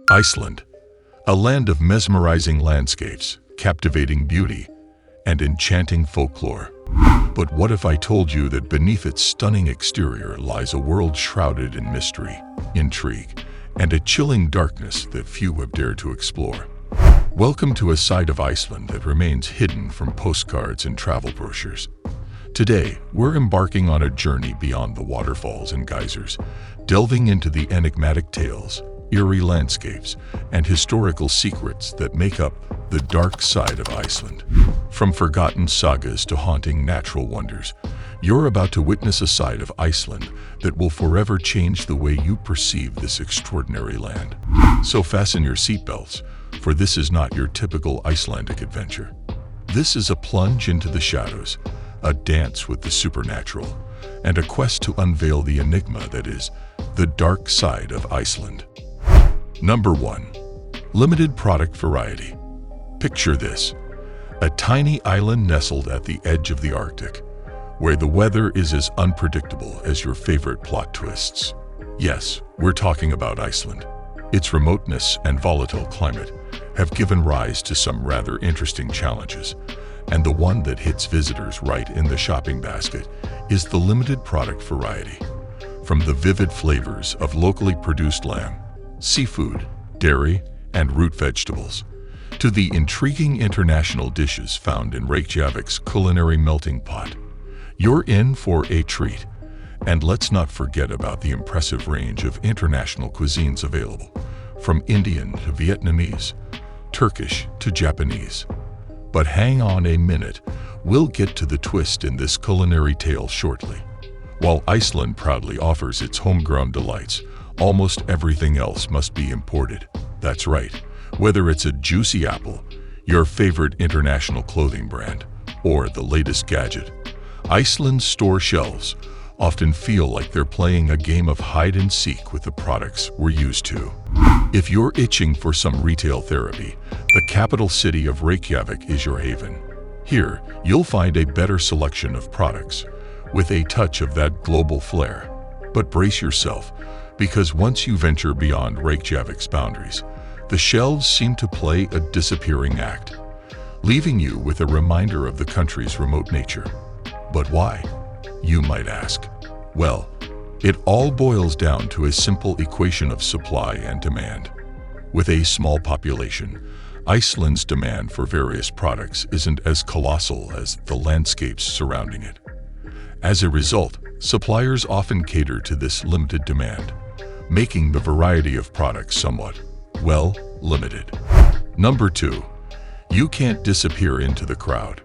Iceland, a land of mesmerizing landscapes, captivating beauty, and enchanting folklore. But what if I told you that beneath its stunning exterior lies a world shrouded in mystery, intrigue, and a chilling darkness that few have dared to explore? Welcome to a side of Iceland that remains hidden from postcards and travel brochures. Today, we're embarking on a journey beyond the waterfalls and geysers, delving into the enigmatic tales, eerie landscapes, and historical secrets that make up the dark side of Iceland. From forgotten sagas to haunting natural wonders, you're about to witness a side of Iceland that will forever change the way you perceive this extraordinary land. So fasten your seatbelts, for this is not your typical Icelandic adventure. This is a plunge into the shadows, a dance with the supernatural, and a quest to unveil the enigma that is the dark side of Iceland. Number 1. Limited product variety. Picture this: a tiny island nestled at the edge of the Arctic, where the weather is as unpredictable as your favorite plot twists. Yes, we're talking about Iceland. Its remoteness and volatile climate have given rise to some rather interesting challenges, and the one that hits visitors right in the shopping basket is the limited product variety. From the vivid flavors of locally produced lamb, seafood, dairy, and root vegetables, to the intriguing international dishes found in Reykjavik's culinary melting pot, you're in for a treat. And let's not forget about the impressive range of international cuisines available, from Indian to Vietnamese, Turkish to Japanese. But hang on a minute, we'll get to the twist in this culinary tale shortly. While Iceland proudly offers its homegrown delights, almost everything else must be imported. That's right, whether it's a juicy apple, your favorite international clothing brand, or the latest gadget, Iceland's store shelves often feel like they're playing a game of hide and seek with the products we're used to. If you're itching for some retail therapy, the capital city of Reykjavik is your haven. Here, you'll find a better selection of products, with a touch of that global flair. But brace yourself, because once you venture beyond Reykjavik's boundaries, the shelves seem to play a disappearing act, leaving you with a reminder of the country's remote nature. But why, you might ask? Well, it all boils down to a simple equation of supply and demand. With a small population, Iceland's demand for various products isn't as colossal as the landscapes surrounding it. As a result, suppliers often cater to this limited demand, making the variety of products somewhat, well, limited. Number 2. You can't disappear into the crowd.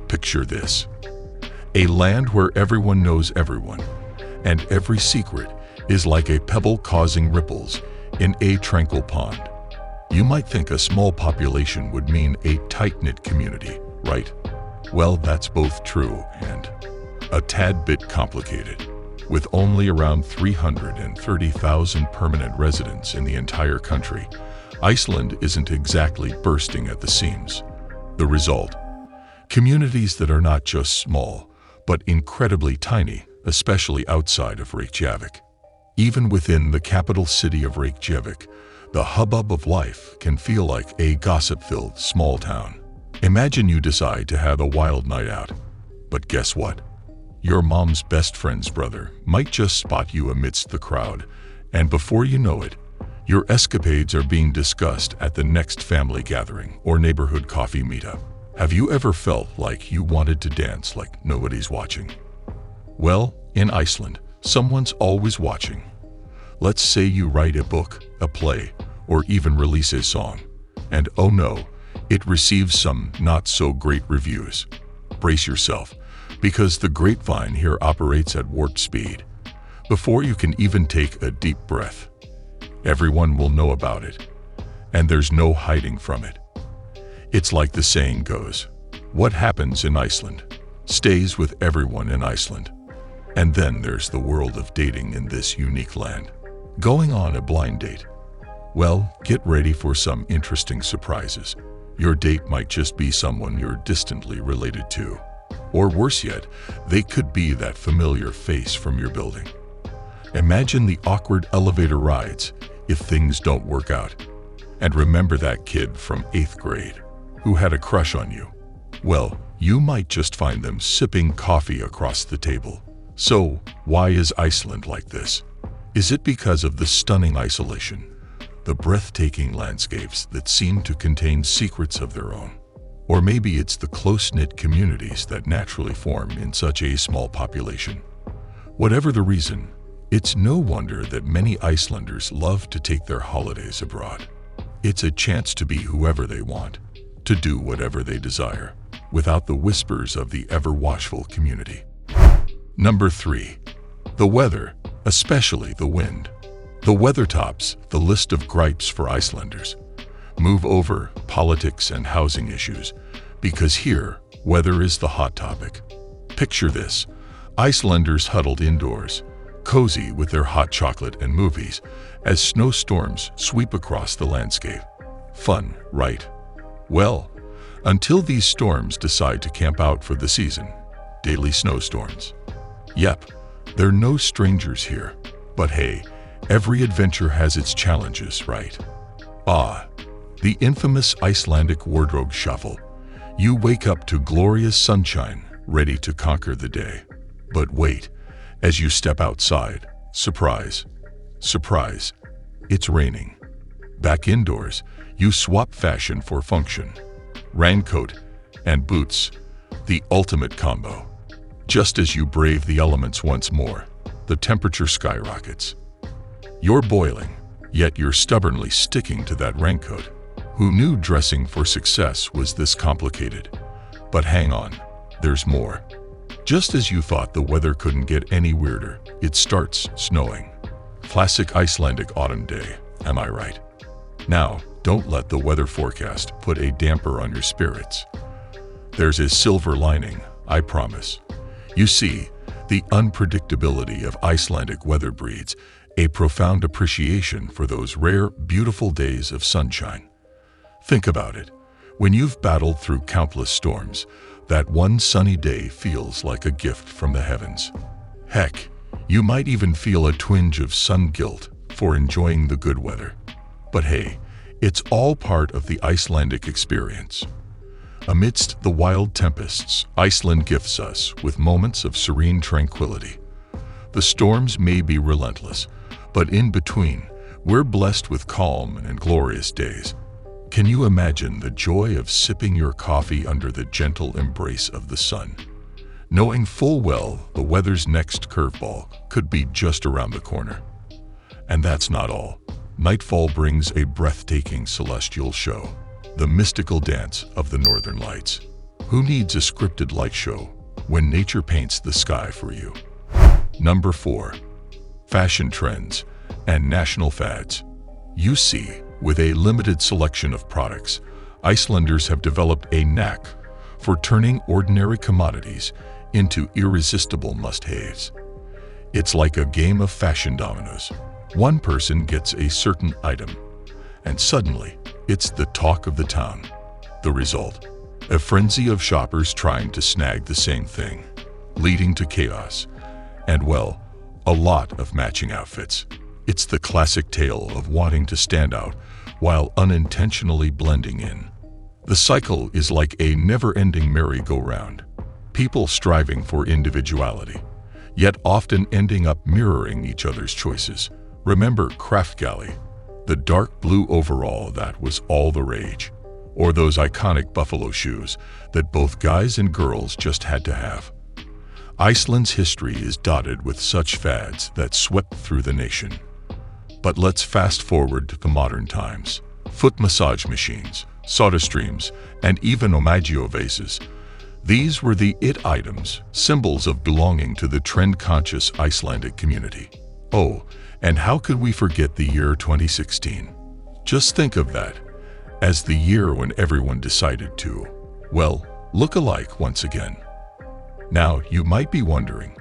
Picture this: a land where everyone knows everyone, and every secret is like a pebble causing ripples in a tranquil pond. You might think a small population would mean a tight-knit community, right? Well, that's both true and a tad bit complicated. With only around 330,000 permanent residents in the entire country, Iceland isn't exactly bursting at the seams. The result? Communities that are not just small, but incredibly tiny, especially outside of Reykjavik. Even within the capital city of Reykjavik, the hubbub of life can feel like a gossip-filled small town. Imagine you decide to have a wild night out, but guess what? Your mom's best friend's brother might just spot you amidst the crowd, and before you know it, your escapades are being discussed at the next family gathering or neighborhood coffee meetup. Have you ever felt like you wanted to dance like nobody's watching? Well, in Iceland, someone's always watching. Let's say you write a book, a play, or even release a song, and oh no, it receives some not-so-great reviews. Brace yourself, because the grapevine here operates at warp speed. Before you can even take a deep breath, everyone will know about it, and there's no hiding from it. It's like the saying goes, what happens in Iceland stays with everyone in Iceland. And then there's the world of dating in this unique land. Going on a blind date? Well, get ready for some interesting surprises. Your date might just be someone you're distantly related to. Or worse yet, they could be that familiar face from your building. Imagine the awkward elevator rides if things don't work out. And remember that kid from 8th grade who had a crush on you? Well, you might just find them sipping coffee across the table. So, why is Iceland like this? Is it because of the stunning isolation, the breathtaking landscapes that seem to contain secrets of their own? Or maybe it's the close-knit communities that naturally form in such a small population. Whatever the reason, it's no wonder that many Icelanders love to take their holidays abroad. It's a chance to be whoever they want, to do whatever they desire, without the whispers of the ever-watchful community. Number 3. The weather, especially the wind. The weather tops the list of gripes for Icelanders. Move over politics and housing issues, because here, weather is the hot topic. Picture this: Icelanders huddled indoors, cozy with their hot chocolate and movies, as snowstorms sweep across the landscape. Fun, right? Well, until these storms decide to camp out for the season. Daily snowstorms. Yep, they're no strangers here. But hey, every adventure has its challenges, right? The infamous Icelandic wardrobe shuffle. You wake up to glorious sunshine, ready to conquer the day. But wait, as you step outside, surprise, surprise, it's raining. Back indoors, you swap fashion for function. Raincoat and boots, the ultimate combo. Just as you brave the elements once more, the temperature skyrockets. You're boiling, yet you're stubbornly sticking to that raincoat. Who knew dressing for success was this complicated? But hang on, there's more. Just as you thought the weather couldn't get any weirder, it starts snowing. Classic Icelandic autumn day, am I right? Now, don't let the weather forecast put a damper on your spirits. There's a silver lining, I promise. You see, the unpredictability of Icelandic weather breeds a profound appreciation for those rare, beautiful days of sunshine. Think about it. When you've battled through countless storms, that one sunny day feels like a gift from the heavens. Heck, you might even feel a twinge of sun guilt for enjoying the good weather. But hey, it's all part of the Icelandic experience. Amidst the wild tempests, Iceland gifts us with moments of serene tranquility. The storms may be relentless, but in between, we're blessed with calm and glorious days. Can you imagine the joy of sipping your coffee under the gentle embrace of the sun, knowing full well the weather's next curveball could be just around the corner? And that's not all. Nightfall brings a breathtaking celestial show, the mystical dance of the Northern Lights. Who needs a scripted light show when nature paints the sky for you? Number 4. Fashion trends and national fads. You see, with a limited selection of products, Icelanders have developed a knack for turning ordinary commodities into irresistible must-haves. It's like a game of fashion dominoes. One person gets a certain item, and suddenly, it's the talk of the town. The result? A frenzy of shoppers trying to snag the same thing, leading to chaos, and well, a lot of matching outfits. It's the classic tale of wanting to stand out while unintentionally blending in. The cycle is like a never-ending merry-go-round, people striving for individuality, yet often ending up mirroring each other's choices. Remember Kraftgalley, the dark blue overall that was all the rage, or those iconic buffalo shoes that both guys and girls just had to have. Iceland's history is dotted with such fads that swept through the nation. But let's fast forward to the modern times. Foot massage machines, soda streams, and even omaggio vases. These were the it items, symbols of belonging to the trend-conscious Icelandic community. Oh, and how could we forget the year 2016? Just think of that as the year when everyone decided to, well, look alike once again. Now, you might be wondering,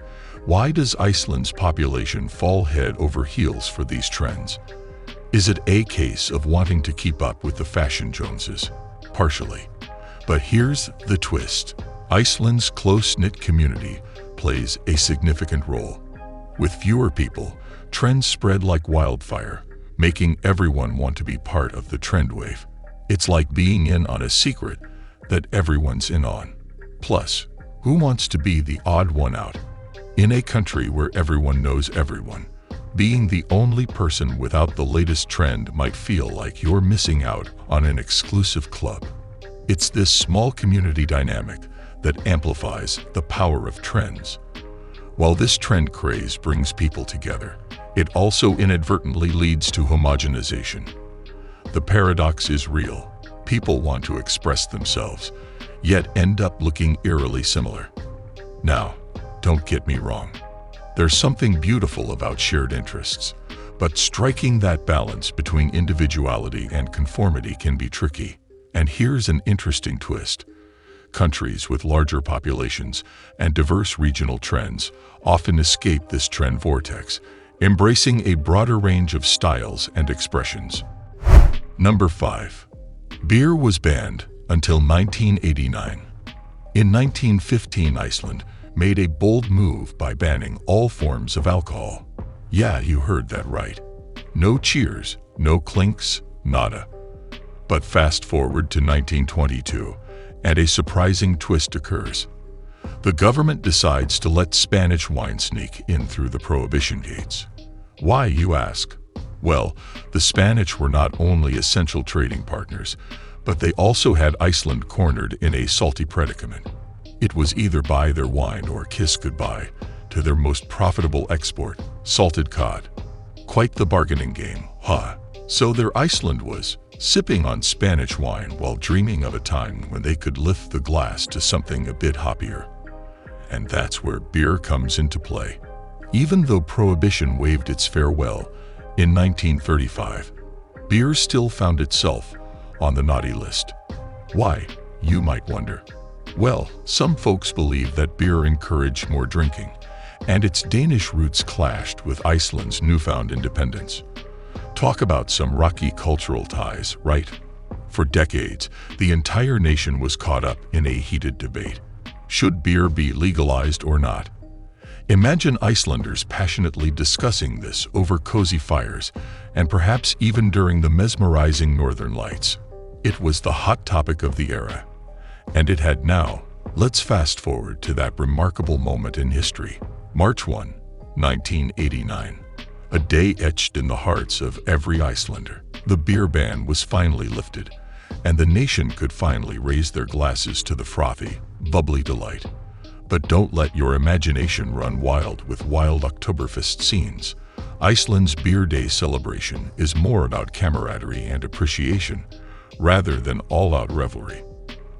why does Iceland's population fall head over heels for these trends? Is it a case of wanting to keep up with the fashion Joneses? Partially. But here's the twist. Iceland's close-knit community plays a significant role. With fewer people, trends spread like wildfire, making everyone want to be part of the trend wave. It's like being in on a secret that everyone's in on. Plus, who wants to be the odd one out? In a country where everyone knows everyone, being the only person without the latest trend might feel like you're missing out on an exclusive club. It's this small community dynamic that amplifies the power of trends. While this trend craze brings people together, it also inadvertently leads to homogenization. The paradox is real. People want to express themselves, yet end up looking eerily similar. Now, don't get me wrong. There's something beautiful about shared interests, but striking that balance between individuality and conformity can be tricky. And here's an interesting twist. Countries with larger populations and diverse regional trends often escape this trend vortex, embracing a broader range of styles and expressions. Number 5. Beer was banned until 1989. In 1915, Iceland made a bold move by banning all forms of alcohol. Yeah, you heard that right. No cheers, no clinks, nada. But fast forward to 1922, and a surprising twist occurs. The government decides to let Spanish wine sneak in through the prohibition gates. Why, you ask? Well, the Spanish were not only essential trading partners, but they also had Iceland cornered in a salty predicament. It was either buy their wine or kiss goodbye to their most profitable export, salted cod. Quite the bargaining game, huh? So there Iceland was, sipping on Spanish wine while dreaming of a time when they could lift the glass to something a bit hoppier. And that's where beer comes into play. Even though Prohibition waved its farewell in 1935, beer still found itself on the naughty list. Why, you might wonder? Well, some folks believe that beer encouraged more drinking, and its Danish roots clashed with Iceland's newfound independence. Talk about some rocky cultural ties, right? For decades, the entire nation was caught up in a heated debate. Should beer be legalized or not? Imagine Icelanders passionately discussing this over cozy fires, and perhaps even during the mesmerizing northern lights. It was the hot topic of the era. And it had now. Let's fast forward to that remarkable moment in history. March 1, 1989. A day etched in the hearts of every Icelander. The beer ban was finally lifted, and the nation could finally raise their glasses to the frothy, bubbly delight. But don't let your imagination run wild with wild Oktoberfest scenes. Iceland's Beer Day celebration is more about camaraderie and appreciation, rather than all-out revelry.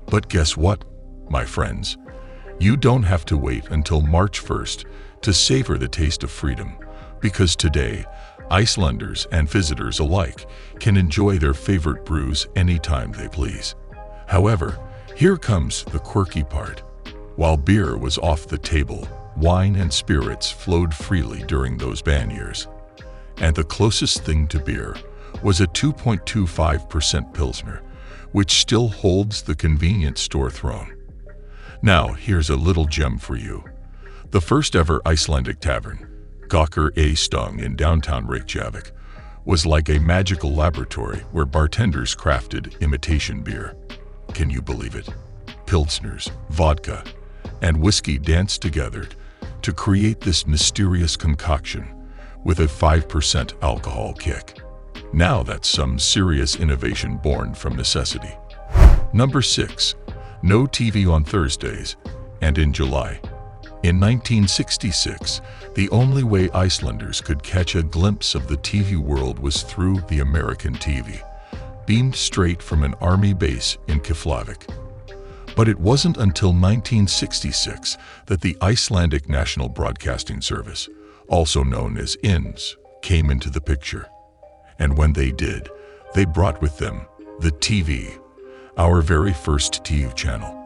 But guess what, my friends? You don't have to wait until March 1st to savor the taste of freedom, because today, Icelanders and visitors alike can enjoy their favorite brews anytime they please. However, here comes the quirky part. While beer was off the table, wine and spirits flowed freely during those ban years. And the closest thing to beer was a 2.25% Pilsner, which still holds the convenience store throne. Now, here's a little gem for you. The first ever Icelandic tavern, Gokkur A Stung in downtown Reykjavik, was like a magical laboratory where bartenders crafted imitation beer. Can you believe it? Pilsners, vodka, and whiskey danced together to create this mysterious concoction with a 5% alcohol kick. Now that's some serious innovation born from necessity. Number 6. No TV on Thursdays, and in July. In 1966, the only way Icelanders could catch a glimpse of the TV world was through the American TV, beamed straight from an army base in Keflavik. But it wasn't until 1966 that the Icelandic National Broadcasting Service, also known as INS, came into the picture. And when they did, they brought with them the TV, our very first TV channel.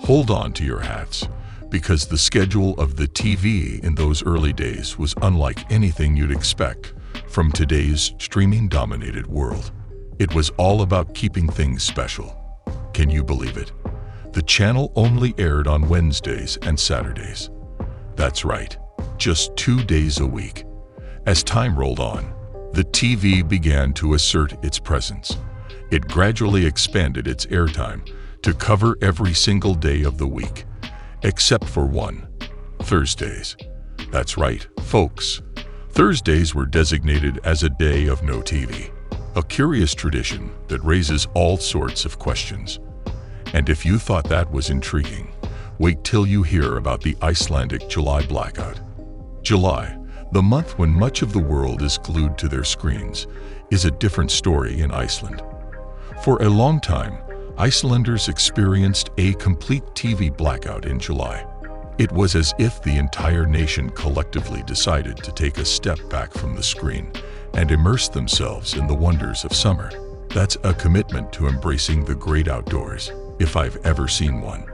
Hold on to your hats, because the schedule of the TV in those early days was unlike anything you'd expect from today's streaming-dominated world. It was all about keeping things special. Can you believe it? The channel only aired on Wednesdays and Saturdays. That's right, just 2 days a week. As time rolled on, The TV began to assert its presence. It gradually expanded its airtime to cover every single day of the week, except for one: Thursdays. That's right, folks. Thursdays were designated as a day of no TV, a curious tradition that raises all sorts of questions. And if you thought that was intriguing, wait till you hear about the Icelandic July blackout. July, the month when much of the world is glued to their screens, is a different story in Iceland. For a long time, Icelanders experienced a complete TV blackout in July. It was as if the entire nation collectively decided to take a step back from the screen and immerse themselves in the wonders of summer. That's a commitment to embracing the great outdoors, if I've ever seen one.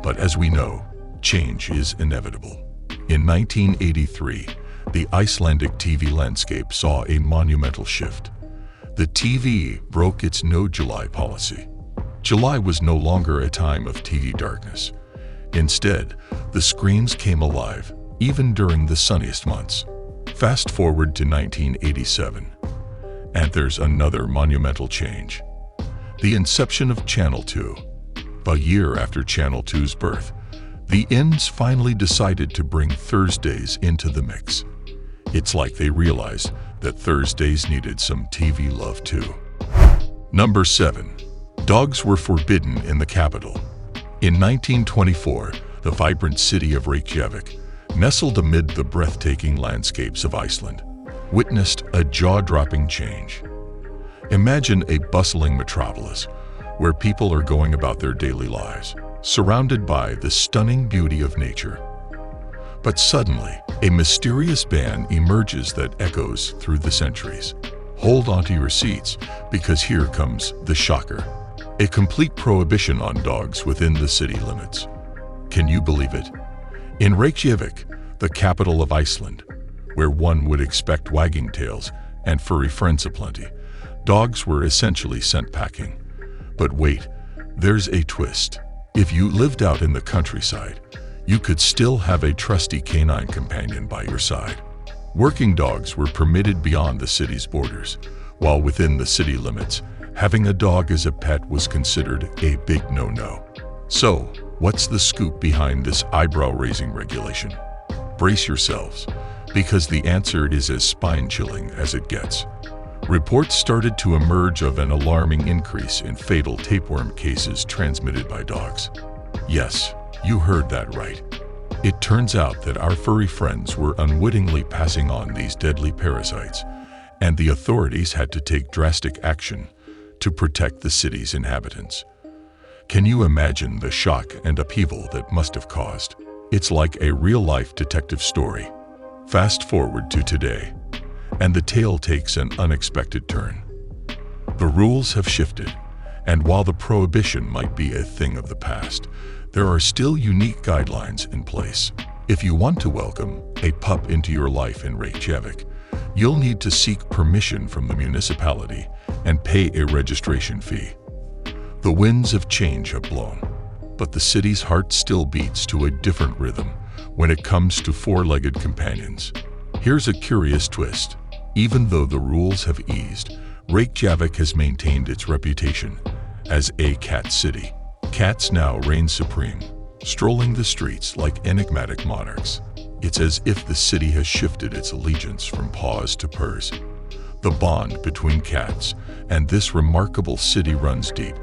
But as we know, change is inevitable. In 1983, the Icelandic TV landscape saw a monumental shift. The TV broke its no July policy. July was no longer a time of TV darkness. Instead, the screens came alive, even during the sunniest months. Fast forward to 1987, and there's another monumental change. The inception of Channel 2. A year after Channel 2's birth, the Inns finally decided to bring Thursdays into the mix. It's like they realized that Thursdays needed some TV love too. Number 7. Dogs were forbidden in the capital. In 1924, the vibrant city of Reykjavik, nestled amid the breathtaking landscapes of Iceland, witnessed a jaw-dropping change. Imagine a bustling metropolis where people are going about their daily lives, surrounded by the stunning beauty of nature. But suddenly, a mysterious ban emerges that echoes through the centuries. Hold onto your seats, because here comes the shocker. A complete prohibition on dogs within the city limits. Can you believe it? In Reykjavik, the capital of Iceland, where one would expect wagging tails and furry friends aplenty, dogs were essentially sent packing. But wait, there's a twist. If you lived out in the countryside, you could still have a trusty canine companion by your side. Working dogs were permitted beyond the city's borders, while within the city limits, having a dog as a pet was considered a big no-no. So, what's the scoop behind this eyebrow-raising regulation? Brace yourselves, because the answer is as spine-chilling as it gets. Reports started to emerge of an alarming increase in fatal tapeworm cases transmitted by dogs. Yes, you heard that right. It turns out that our furry friends were unwittingly passing on these deadly parasites, and the authorities had to take drastic action to protect the city's inhabitants. Can you imagine the shock and upheaval that must have caused? It's like a real-life detective story. Fast forward to today, and the tale takes an unexpected turn. The rules have shifted, and while the prohibition might be a thing of the past, there are still unique guidelines in place. If you want to welcome a pup into your life in Reykjavik, you'll need to seek permission from the municipality and pay a registration fee. The winds of change have blown, but the city's heart still beats to a different rhythm when it comes to four-legged companions. Here's a curious twist. Even though the rules have eased, Reykjavik has maintained its reputation as a cat city. Cats now reign supreme, strolling the streets like enigmatic monarchs. It's as if the city has shifted its allegiance from paws to purrs. The bond between cats and this remarkable city runs deep,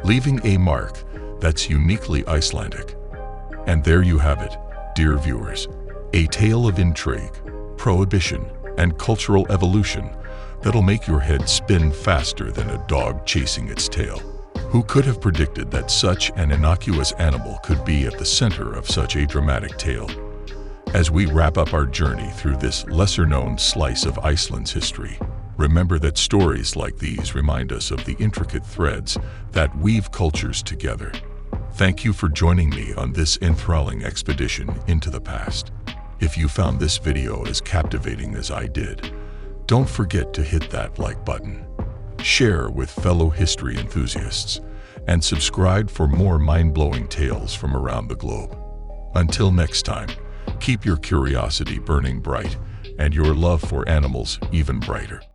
leaving a mark that's uniquely Icelandic. And there you have it, dear viewers, a tale of intrigue, prohibition, and cultural evolution that'll make your head spin faster than a dog chasing its tail. Who could have predicted that such an innocuous animal could be at the center of such a dramatic tale? As we wrap up our journey through this lesser-known slice of Iceland's history, remember that stories like these remind us of the intricate threads that weave cultures together. Thank you for joining me on this enthralling expedition into the past. If you found this video as captivating as I did, don't forget to hit that like button, share with fellow history enthusiasts, and subscribe for more mind-blowing tales from around the globe. Until next time, keep your curiosity burning bright and your love for animals even brighter.